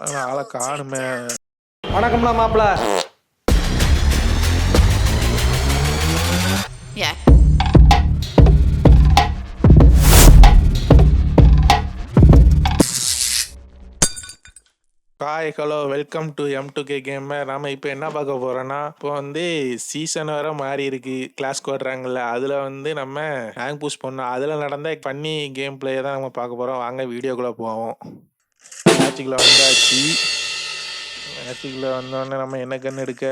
ஆளை காணுமே. வணக்கம்லாம் மாப்பிள்ள. Hi hello welcome to M2K gamer. நம்ம இப்போ என்ன பார்க்க போகிறோன்னா, இப்போ வந்து சீசன் வேறு மாறி இருக்கு. கிளாஸ் கோட்றாங்கல்ல, அதில் வந்து நம்ம ரேங்க் புஷ் பண்ணோம். அதில் நடந்த பண்ணி கேம் பிளேயை தான் நம்ம பார்க்க போகிறோம். வாங்க வீடியோக்குள்ளே போவோம். மேட்சுக்குள்ளே வந்தாச்சு. மேட்சுக்குள்ளே வந்தோடனே நம்ம என்ன கன்று எடுக்க,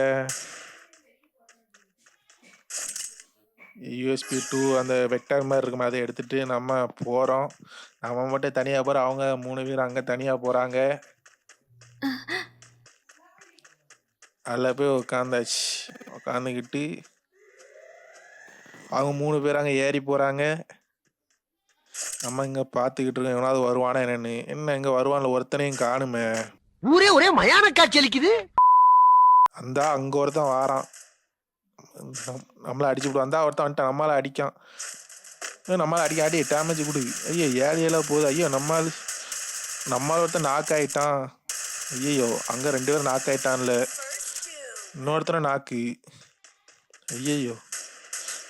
USB 2 அந்த வெக்டர் மாதிரி இருக்குமா, அதை எடுத்துகிட்டு நம்ம போகிறோம். நம்ம மட்டும் தனியாக போகிறோம், அவங்க 3 பேர் அங்கே தனியாக போகிறாங்க. அதில் போய் உட்காந்தாச்சு. உட்காந்துக்கிட்டு அவங்க 3 பேர் அங்கே ஏறி போகிறாங்க. நம்ம இங்கே பார்த்துக்கிட்டு இருக்கோம், எவனாவது வருவானா என்னன்னு. என்ன இங்கே வருவான்ல, ஒருத்தனையும் காணுமே. ஊரே ஒரே மயான காட்சி அளிக்குது. அந்த அங்கே ஒருத்தன் வாரான், நம்மளை அடிச்சு விடுவான். அந்த ஒருத்தன் வந்துட்டான், நம்மளால் அடிக்கான். நம்மளால் அடி டேமேஜ் கொடு. ஐயோ 7 போகுது. ஐயோ நம்மளால் ஒருத்தன் நாக் ஆகிட்டான். ஐயோ அங்கே 2 பேரும் நாக் ஆகிட்டான்ல, இன்னொருத்தனை நாக்கு. ஐயோ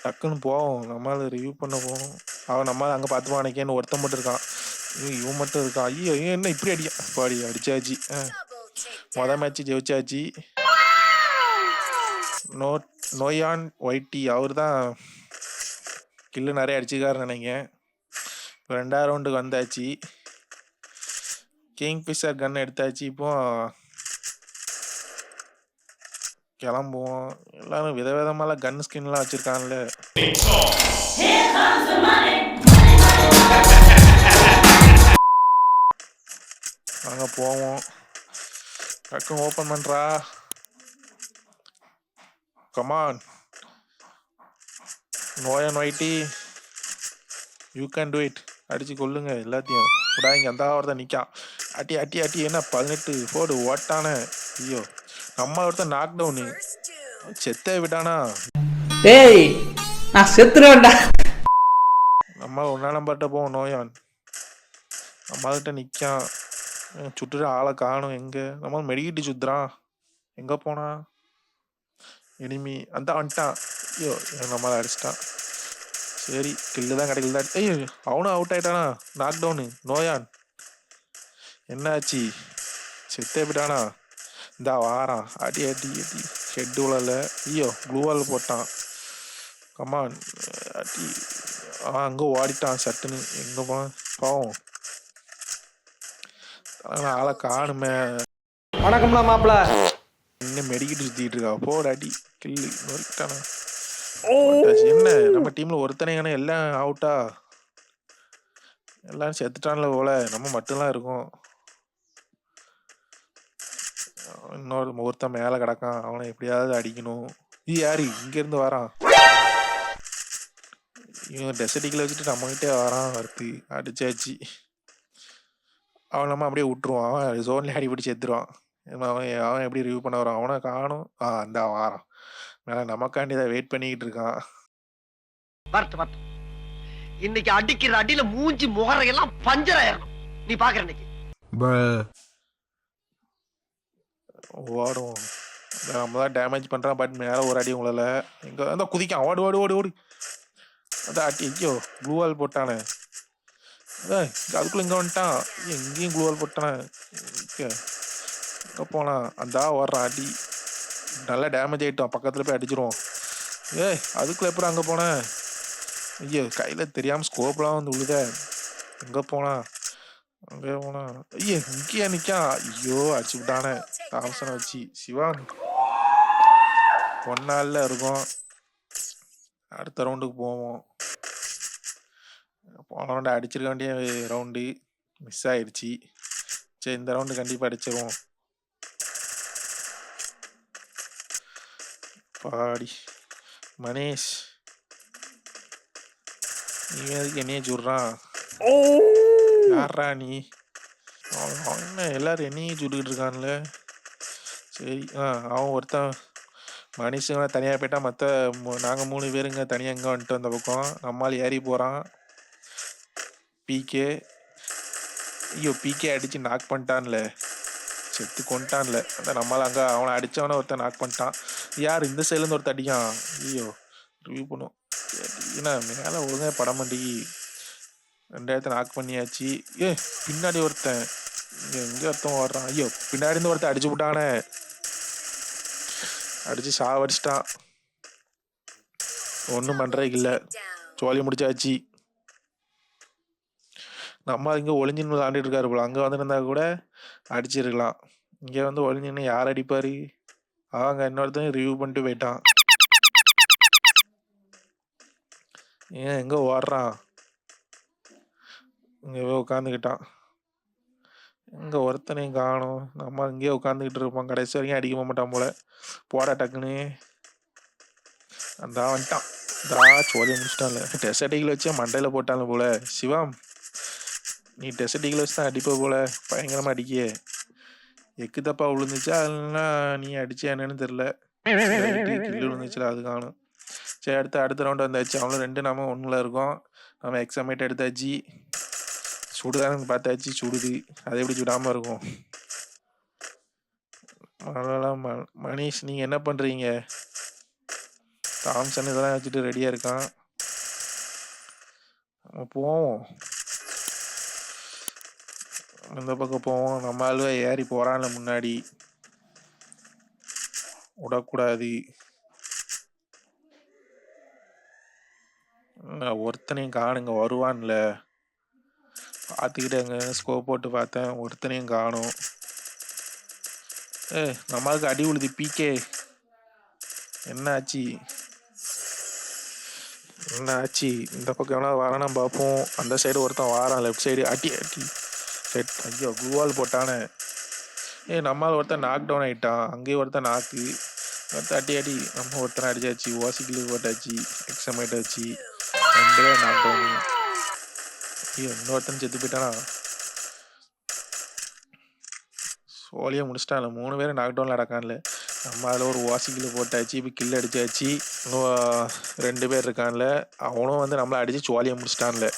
டக்குன்னு போவோம், நம்மளால் ரிவ்யூ பண்ண போவோம். அவன் நம்மளால் அங்கே பார்த்துப்பானேக்கேன்னு ஒருத்தன் மட்டும் இருக்கான். இவன் மட்டும் இருக்கான். ஐயோ என்ன இப்படி அப்பாடி அடிச்சாச்சு. மொதல் மேட்ச்சு ஜெயிச்சாச்சு. நோயான் ஒய்டி அவர் தான் கில்லு நிறைய அடிச்சுக்காருன்னு நினைக்கிறேன். 2ஆவது ரவுண்டுக்கு வந்தாச்சு. கிங் ஃபிஷர் கன் எடுத்தாச்சு. இப்போ கிளம்புவோம். எல்லாரும் விதவிதமாலாம் கன் ஸ்கின்லாம் வச்சுருக்காங்கல்ல. அங்கே போவோம். டக்குன்னு ஓப்பன் பண்ணுறா. கமான் நோயன் ஒய்டி, யூ கேன் டூ இட். அடித்து கொல்லுங்க எல்லாத்தையும். விடாங்க. அந்த ஒருத்தன் நிற்கான். அட்டி என்ன 18 போடு ஓட்டான. ஐயோ நம்ம ஒருத்தன் நாக் டவுனு, செத்த விட்டானா. டேய் நான் செத்துறேன்டா. நம்ம 1ஆம் நம்பர்கிட்ட போவோம். நோயான் நம்மகிட்ட நிற்கான். சுட்டுட்டு ஆளை காணும். எங்கே நம்ம மெடிக்கிட்டு சுத்துறான். எங்கே போனா எனிமி அந்த வந்துட்டான். ஐயோ நம்மளை அடிச்சிட்டான். சரி கில்லு தான் கிடைக்கல. ஐயோ அவனும் அவுட் ஆகிட்டானா, நாக் டவுனு. நோயான் என்னாச்சு, செத்தே போயிட்டானா. இந்த வாரான். அடி ஹெட் உள்ள. ஐயோ க்ளூவால் போட்டான். கமான் அடி. அங்கே ஓடிட்டான் சட்டுன்னு. எங்கே போனான் பாவம். ஆளை காணுமே. வணக்கம்லாம் மாப்பிள்ள. இன்னும் மெடிக்கிட்டு சுற்றிட்டு இருக்கா. போட அடி கில்லு நொறுக்கிட்டானா. என்ன நம்ம டீமில் ஒருத்தனையான எல்லாம் அவுட்டா, எல்லாம் செத்துட்டான்ல போல. நம்ம மட்டும்தான் இருக்கோம். ஒருத்தன் மேலே கிடக்கான், அவனை எப்படியாவது அடிக்கணும். யாரு இங்கேருந்து வரான். இவன் டெசர்டிக்கில் வச்சுட்டு நம்மகிட்டே வரான். வருத்து அடிச்சாச்சு. அவன் நம்ம அப்படியே விட்டுருவான். அவன் ஜோன்லேயே அடிப்படி செத்துருவான். அவன் எப்படி ரிவ்யூ பண்ண வரான். அவனை காணும். அந்த வாரான் மேலே நமக்காண்டி தான் வெயிட் பண்ணிக்கிட்டு இருக்கான். இன்னைக்கு அடிக்கிற அடியில மூஞ்சி முகரையெல்லாம் பஞ்சர் ஆயிரணும். நீ பாக்குற இன்னைக்கு ஓடும். நம்ம தான் டேமேஜ் பண்ணுறான். பட் மேலே ஒரு அடி உங்களால். எங்கே அந்த குதிக்கான். ஓடு. அதான் அடி. ஐயோ க்ளூவால் போட்டானே. அதுக்குள்ளே இங்கே வந்துட்டான். எங்கேயும் க்ளூவால் போட்டானே. எங்கே போனான். அந்த ஓடுறான். அடி நல்லா டேமேஜ் ஆகிட்டோம். பக்கத்தில் போய் அடிச்சிருவோம். அதுக்குள்ளே எப்படி அங்கே போனேன். ஐயோ கையில் தெரியாமல் ஸ்கோப்லாம் வந்து விழுத. எங்கே போனா. ஐயோ இங்கேயா நிற்கான். ஐயோ அடிச்சு விட்டானே தாமசனை வச்சு. சிவான் 1 நாளில் இருக்கும். அடுத்த ரவுண்டுக்கு போவோம். போன ரவுண்டு அடிச்சிருக்க வேண்டிய ரவுண்டு மிஸ் ஆயிடுச்சு. சரி இந்த ரவுண்டு கண்டிப்பாக அடிச்சிருவோம். பாடி மனேஷ் நீ எதுக்கு என்னையே சுடுறான். யாரா நீ. என்ன எல்லாரும் என்னையே சுட்டுக்கிட்டு இருக்கான்ல. சரி அவன் ஒருத்தன் மனுஷங்க தனியாக போயிட்டா. மற்ற நாங்கள் 3 பேருங்க தனியாக இங்கே வந்துட்டு வந்த பக்கம். நம்மால் ஏறி போகிறான். பிகே. ஐயோ பிகே அடித்து நாக் பண்ணிட்டான்ல. செத்து கொண்டான்ல அந்த நம்மளால அங்கே அவனை அடித்தவனை ஒருத்தன் நாக் பண்ணிட்டான். யார் இந்த சைட்லேருந்து ஒருத்தன் அடிக்கான்? ஐயோ ரிவ்யூ பண்ணும். ஏன்னா மேலே ஒழுங்காக படம் மாட்டி 2000 நாக் பண்ணியாச்சு. பின்னாடி ஒருத்தன் எங்கே ஒருத்தன் ஓடுறான். ஐயோ பின்னாடி இருந்து ஒருத்தன் அடிச்சு விட்டானே, அடிச்சு சாவடிச்சிட்டான். ஒன்றும் பண்ணுறதுக்கு இல்லை, சோழி முடிச்சாச்சு. நம்ம இங்கே ஒளிஞ்சின்னு விளாண்டுட்டு இருக்காரு போல, அங்கே வந்துருந்தா கூட அடிச்சிருக்கலாம். இங்கே வந்து ஒளிஞ்சின்னு யார் அடிப்பார்? அவங்க இன்னொருத்தன் ரிவ்யூ பண்ணிட்டு போயிட்டான். ஏன் எங்கே ஓடுறான்? இங்கே உட்காந்துக்கிட்டான். இங்கே ஒருத்தனையும் காணும். நம்ம இங்கேயே உட்காந்துக்கிட்டு இருப்போம், கடைசி வரைக்கும் அடிக்க மாட்டான் போல. போடா டக்குன்னு அந்த வந்துட்டான். சோழியை முடிச்சிட்டான்ல. டெசர்டிகளை வச்சே மண்டையில் போட்டான்ல போல. சிவம் நீ டெசர்டிகளை வச்சு தான் அடிப்ப போல, பயங்கரமாக அடிக்கியே. எக்கு தப்பா விழுந்துச்சா இல்லைன்னா நீ அடிச்சா என்னன்னு தெரில. கில்லு விழுந்துச்சுல அது காணும். சரி அடுத்த ரவுண்டு வந்தாச்சு. அவங்களும் 2 நம்ம 1ல் இருக்கோம். நம்ம எக்ஸாமேட் எடுத்தாச்சு. சுடுதானு பார்த்தாச்சு, சுடுது. அது எப்படி சுடாமல் இருக்கும்? அதெல்லாம் மணிஷ் நீங்கள் என்ன பண்ணுறீங்க? தாம்சன் இதெல்லாம் வச்சுட்டு ரெடியாக இருக்கான். நம்ம போவோம், இந்த பக்கம் போவோம். நம்ம ஆளுவே ஏறி போகிறான்ல முன்னாடி, விடக்கூடாது. ஒருத்தனையும் காணுங்க, வருவான்ல பார்த்துக்கிட்டு அங்கே ஸ்கோப் போட்டு பார்த்தேன், ஒருத்தனையும் காணும். நம்மளுக்கு அடி உழுது. பிகே என்ன ஆச்சு? இந்த பக்கம் எவ்வளோ வரானா பார்ப்போம். அந்த சைடு ஒருத்தன் வாரான், லெஃப்ட் சைடு அடி செட். ஐயோ க்ளூவால் போட்டானே. நம்மளால் ஒருத்தன் நாக் டவுன் ஆகிட்டான். அங்கேயும் ஒருத்தன் நாக்கு. ஒருத்தன் அடி நம்ம ஒருத்தனை அடிச்சாச்சு. ஓசிக்கிளு போட்டாச்சு, எக்ஸாமேட் ஆச்சு. 2 பேர் நாக் டவுன். ஐயோ இன்னொருத்தன் செத்து போயிட்டானா. சோழியை முடிச்சிட்டான்ல. 3 பேர் நாக் டவுனில் அடக்கான்ல. நம்ம அதில் ஒரு ஓசிக்கிளு போட்டாச்சு. இப்போ கில் அடிச்சாச்சு. இன்னும் 2 பேர் இருக்கான்ல. அவனும் வந்து நம்மளை அடித்து சோழியை முடிச்சிட்டான்ல.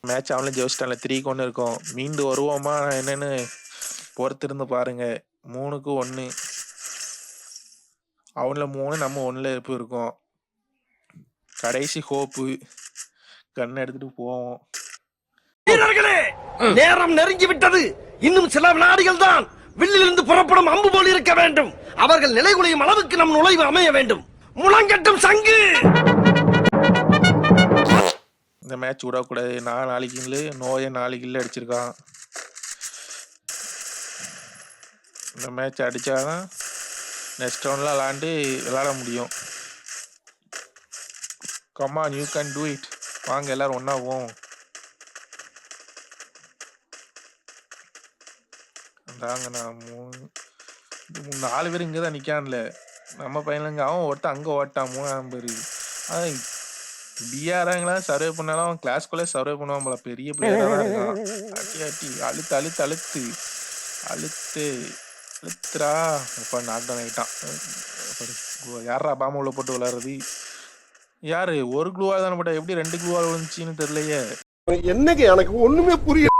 மேட்ச் அவனும் ஜெயிச்சிட்டான்ல. 3-1 இருக்கும். மீண்டு வருவோமா என்னன்னு பொறுத்திருந்து பாருங்க. 3-1. அவனில் 3, நம்ம 1ல் எப்போ இருக்கோம். கடைசி ஹோப்பு. கண்ணை எடுத்துட்டு போவோம். வீரர்களே, நேரம் நெருங்கி விட்டது. இன்னும் சில வினாடிகள் தான். வில்லிலிருந்து புறப்படும் அம்பு போல் இருக்க வேண்டும். அவர்கள் நிலைகுலையும் அளவுக்கு நம் நுழைவு அமைய வேண்டும். முழங்கட்டும் சங்கு. இந்த மேட்ச் விடக்கூடாது. 4 கில்லு, நோயை 4 கில்லு அடிச்சிருக்கான். இந்த மேட்ச் அடித்தாதான் நெக்ஸ்ட் ரவுண்டில் விளாட முடியும். Come on, you can do it. வாங்க எல்லாரும் ஒன்றா போவோம். அந்தாங்க நான் 4 பேர் இங்கே தான் நிற்கான்ல. நம்ம பையனுங்க அவன் ஒருத்தன் அங்கே ஓட்டான் 3ஆம் பேர். அதான் பிஆராங்களாம் சர்வே பண்ணாலும் அவன் கிளாஸ்குள்ளே சர்வே பண்ணுவான் போல. பெரிய பிளேயராக தான் இருக்கான். அட்டி அழுத்துறா. இப்போ நாக் டவுன் ஆகிட்டான். யாரா பாம்பு உள்ள போட்டு விளாட்றது? யாரு ஒரு க்ளூவால் தானே போட்டா, எப்படி 2 க்ளூவால் விழுந்துச்சின்னு தெரியலையே. என்னங்க எனக்கு ஒண்ணுமே புரியல.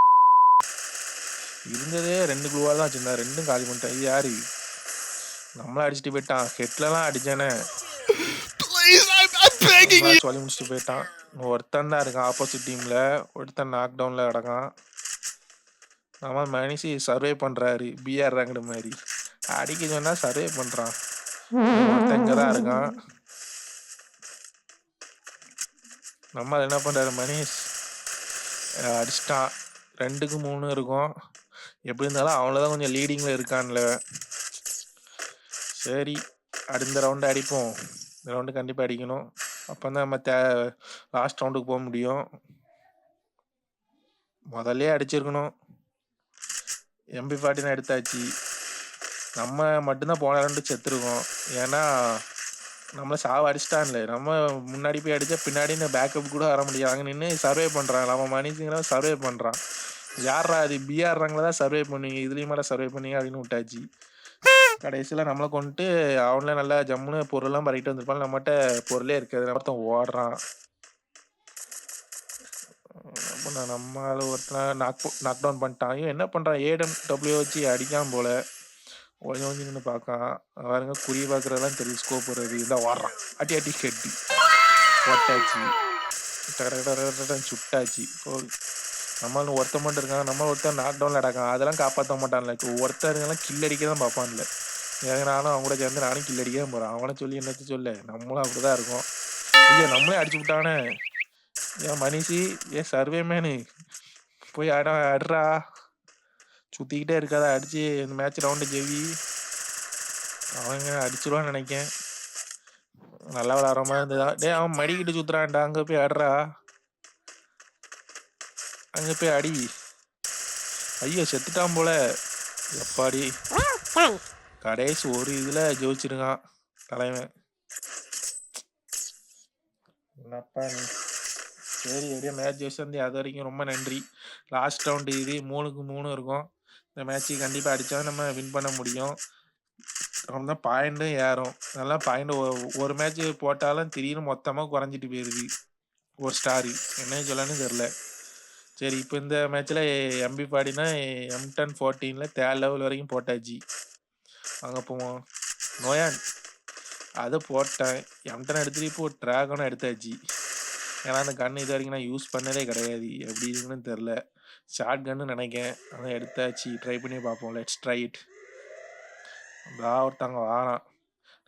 இருந்ததே 2 க்ளூவால் தான் வச்சிருந்தா, 2ம் காலி பண்ணிட்டேன். யாரு நம்மள அடிச்சுட்டு போயிட்டான். ஹெட்லலாம் அடிச்சானே, சொல்லி முடிச்சுட்டு போயிட்டான். ஒருத்தன் தான் இருக்கான் ஆப்போசிட் டீம்ல. ஒருத்தன் நாக் டவுன்ல கிடக்கான். நம்ம மனுஷி சர்வே பண்றாரு பிஆர் ரேங்கடு மாதிரி. அடிக்க சொன்னா சர்வே பண்றான். ஒருத்தன் இங்கதான் இருக்கான். நம்ம என்ன பண்றாரு மனிஷ் அடிச்சிட்டான். 2-3 இருக்கும். எப்படி இருந்தாலும் அவனதான் கொஞ்சம் லீடிங்ல இருக்கான்ல. சரி அடுத்த ரவுண்டு அடிப்போம். இந்த ரவுண்டு கண்டிப்பாக அடிக்கணும். அப்போ தான் நம்ம லாஸ்ட் ரவுண்டுக்கு போக முடியும். முதல்லே அடிச்சிருக்கணும். MP40 எடுத்தாச்சு. நம்ம மட்டும்தான் போன ரவுண்டு செத்துருக்கோம். ஏன்னா நம்மளை சாவ அடிச்சிட்டான்ல. நம்ம முன்னாடி போய் அடித்தா பின்னாடி இந்த பேக்கப் கூட வர முடியாது. அங்கே நின்று சர்வே பண்ணுறான். நம்ம மனுஷங்களாம் சர்வே பண்ணுறான். யாரா அது பிஆர்றாங்கள தான் சர்வே பண்ணுவீங்க, இதுலேயும் மேலே சர்வே பண்ணீங்க அப்படின்னு விட்டாச்சு. கடைசியில் நம்மளை கொண்டுட்டு அவங்கள நல்லா ஜம்முன்னு பொருள்லாம் பறிக்கிட்டு வந்துருப்பாங்க. நம்மகிட்ட பொருளே இருக்காது. ஒருத்தன் ஓடுறான். அப்போ நான் நம்மளால ஒருத்தன் நாக் டவுன் பண்ணிட்டான். இவன் என்ன பண்ணுறான், ஏடபிள்யூ வச்சு அடிக்காம போல ஒளிஞ்சு ஒளிஞ்சு நின்று பார்க்கான். பாருங்க குறி பார்க்குறதெல்லாம் டெலிஸ்கோப் வருது. இதான் ஓடுறான், அடி அடி கட்டி ஒட்டாச்சு, சுட்டாச்சு. இப்போ நம்மள ஒருத்த மட்டும் இருக்கான், நம்ம ஒருத்தர் நாக் டவுனில் அடக்கான், அதெல்லாம் காப்பாற்ற மாட்டான்ல. இப்போ ஒருத்தருங்கெல்லாம் கில் அடிக்க தான் பார்ப்பான்ல. நானும் அவங்க கூட சேர்ந்து நானும் கில் அடிக்க தான் போகிறேன். அவனை சொல்லி என்னச்சு சொல்ல, நம்மளும் அப்படி தான் இருக்கோம். ஐயோ நம்மளே அடிச்சு விட்டானே. ஏன் மனிஷி, ஏன் சர்வே மேனு போய் அடுறா, சுற்றிக்கிட்டே இருக்காதா, அடிச்சு இந்த மேட்ச் ரவுண்டு ஜெவி. அவங்க அடிச்சிருவான்னு நினைக்கேன். நல்லா விளாட்ற மாதிரி இருந்ததா. அவன் மடிக்கிட்டு சுற்றுறான்டா, அங்கே போய் அடுறா, அங்கே போய் அடி. ஐயோ செத்துட்டான் போல. எப்பாடி கடைசி ஒரு இதில் ஜெயிச்சிருக்கான் தலைவன். என்னப்பா நீ. சரி எப்படியோ மேட்ச் ஜெயிச்சு வந்து அது வரைக்கும் ரொம்ப நன்றி. லாஸ்ட் ரவுண்டு இது 3-3 இருக்கும். இந்த மேட்ச்சு கண்டிப்பாக அடித்தா நம்ம வின் பண்ண முடியும். அவன் தான் பாயிண்ட்டும் ஏறும். நல்லா பாயிண்ட் ஒரு மேட்ச் போட்டாலும் திடீர்னு மொத்தமாக குறைஞ்சிட்டு போயிடுது ஒரு ஸ்டாரு. என்ன சொல்லன்னு தெரில. சரி இப்போ இந்த மேட்ச்சில் எம்பி பாடினா M10-14 தேர்ட் லெவல் வரைக்கும் போட்டாச்சு. அங்கே போவோம் நோயான் அதை போட்டேன். M10 எடுத்துட்டு இப்போ ட்ராகனும் எடுத்தாச்சு. ஏன்னா அந்த கன்று இது வரைக்கும் நான் யூஸ் பண்ணதே கிடையாது, எப்படி இருக்குன்னு தெரில. ஷார்ட் கன்னு நினைக்கேன், அதை எடுத்தாச்சு. ட்ரை பண்ணி பார்ப்போம். Let's try it. ஒருத்தவங்க வாரான்,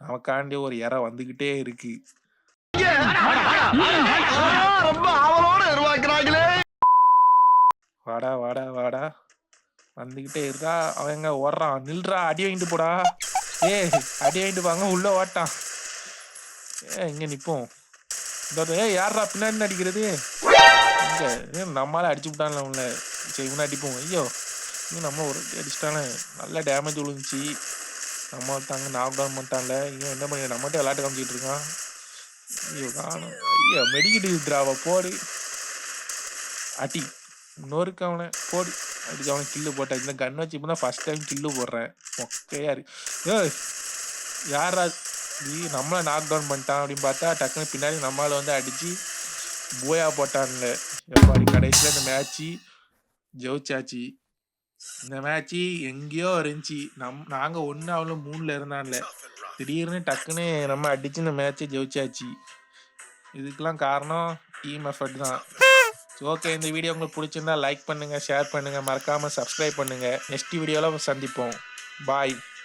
நமக்காண்டி ஒரு இறை வந்துக்கிட்டே இருக்கு. ரொம்ப ஆவலோட எதிர்பார்க்கிறாங்களே. வாடா வாடா வாடா வந்துக்கிட்டே இருக்கா. அவன் எங்க ஓடுறான், நில்றா, அடி வாங்கிட்டு போடா. அடி வாங்கிட்டு பாங்க, உள்ள ஓட்டான். இங்க நிப்போம். யாரா பின்னாடி அடிக்கிறது, இங்க நம்மளால அடிச்சு விட்டான்ல உள்ள. சரி இவனை அடிப்போம். ஐயோ இவன் நம்ம ஒரு அடிச்சிட்டானே, நல்ல டேமேஜ் விழுந்துச்சு. நம்ம ஒருத்தாங்க நாக் டவுன் பண்ணிட்டான்ல. இவன் என்ன பண்ணி நம்மகிட்ட விளையாட்டு காமிச்சிட்டு இருக்கான். ஐயோ காணும். ஐயோ மெடிக்கிட்டு இருக்கிறாவ போடு அடி. இன்னொருக்கு அவனை போடு அடிச்சு அவனை கில்லு போட்டேன். இந்த கன் வச்சு இப்போ தான் ஃபர்ஸ்ட் டைம் கில்லு போடுறேன். மொக்கையா இருக்கு. யாரா நம்மளை நாக் டவுன் பண்ணிட்டான் அப்படின்னு பார்த்தா டக்குன்னு பின்னாடி நம்மளால வந்து அடிச்சு போயா போட்டான்ல. எப்பாடி கடைசியில் இந்த மேட்ச்சு ஜெயிச்சாச்சு. இந்த மேட்ச்சு எங்கேயோ இருந்துச்சு. நாங்கள் 1 அவ்வளோ 3ல் இருந்தான்ல. திடீர்னு டக்குன்னு நம்ம அடிச்சு இந்த மேட்ச்சை ஜெயிச்சாச்சு. இதுக்கெல்லாம் காரணம் டீம் எஃபர்ட் தான். ஓகே, இந்த வீடியோ உங்களுக்கு பிடிச்சிருந்தா லைக் பண்ணுங்கள், ஷேர் பண்ணுங்கள், மறக்காமல் சப்ஸ்கிரைப் பண்ணுங்கள். நெக்ஸ்ட் வீடியோவில் சந்திப்போம். பாய்.